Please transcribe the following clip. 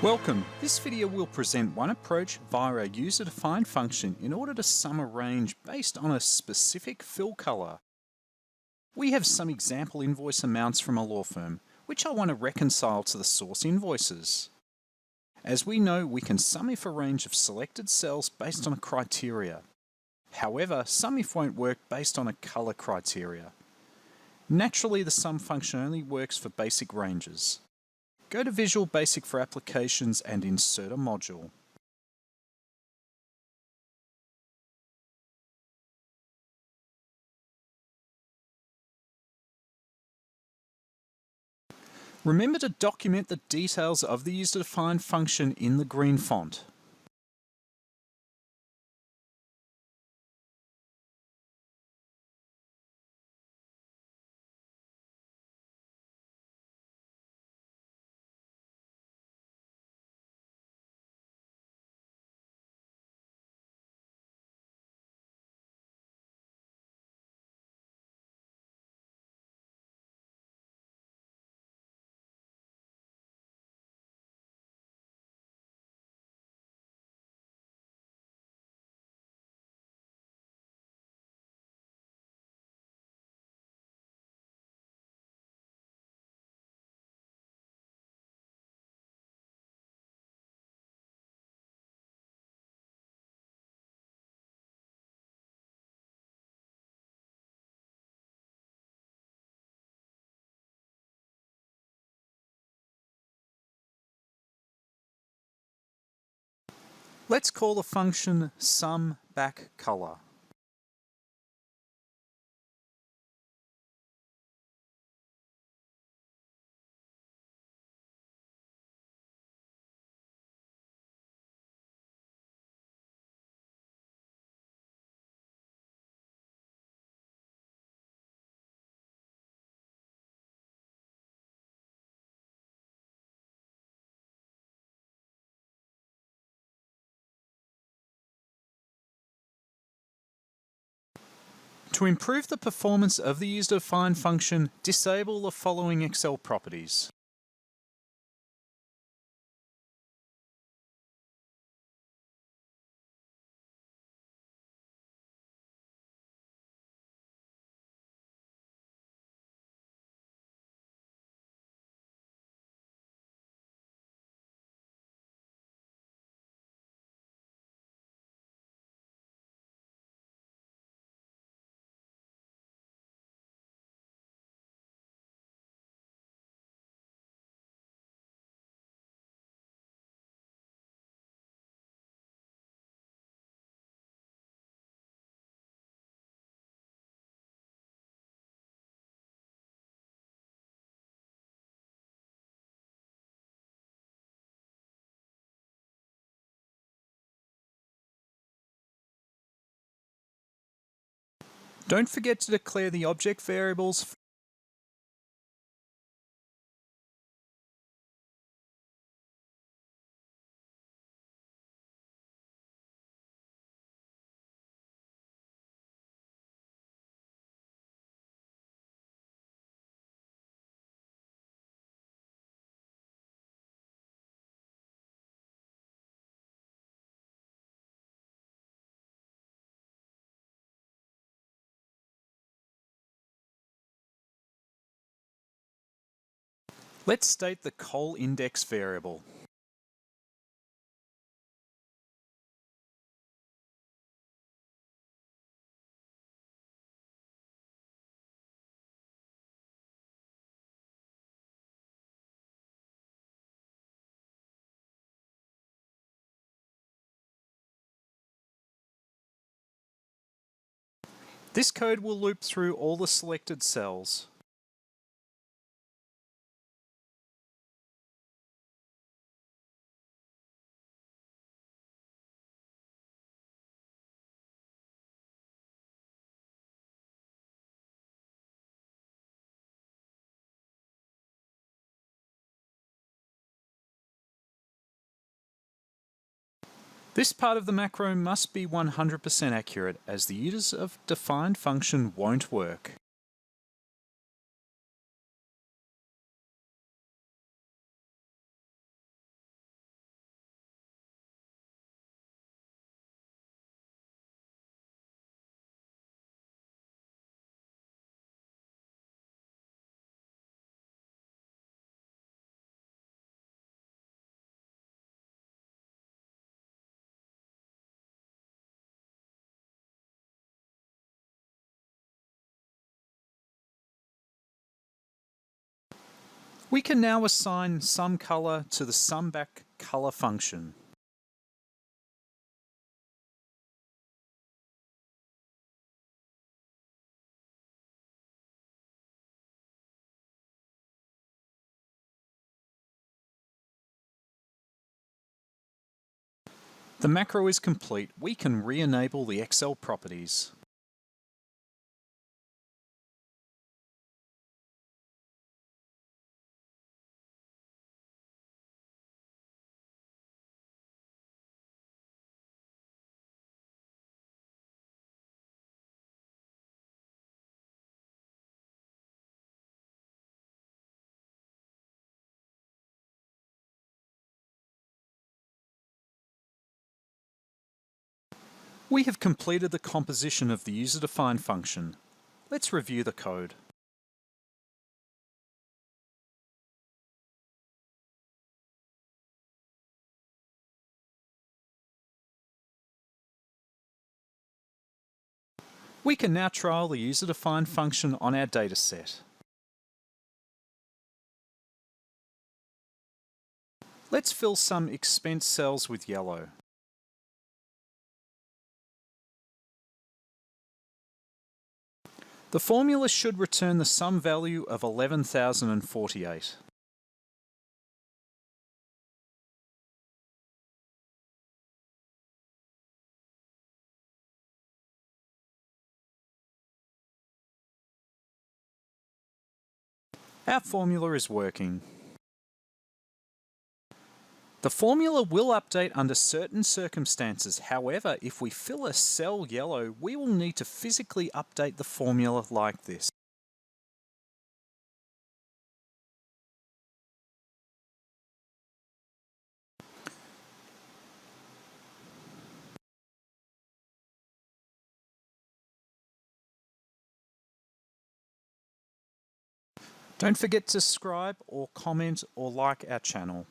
Welcome. This video will present one approach via a user-defined function in order to sum a range based on a specific fill color. We have some example invoice amounts from a law firm, which I want to reconcile to the source invoices. As we know, we can SUMIF a range of selected cells based on a criteria. However, SUMIF won't work based on a color criteria. Naturally, the sum function only works for basic ranges. Go to Visual Basic for Applications and insert a module. Remember to document the details of the user-defined function in the green font. Let's call the function SumBackColour. To improve the performance of the user-defined function, disable the following Excel properties. Don't forget to declare the object variables. Let's state the col index variable. This code will loop through all the selected cells. This part of the macro must be 100% accurate, as the user-defined function won't work. We can now assign SumColor to the SumBackColour function. The macro is complete. We can re-enable the Excel properties. We have completed the composition of the user-defined function. Let's review the code. We can now trial the user-defined function on our dataset. Let's fill some expense cells with yellow. The formula should return the sum value of 11,048. Our formula is working. The formula will update under certain circumstances. However, if we fill a cell yellow, we will need to physically update the formula like this. Don't forget to subscribe or comment or like our channel.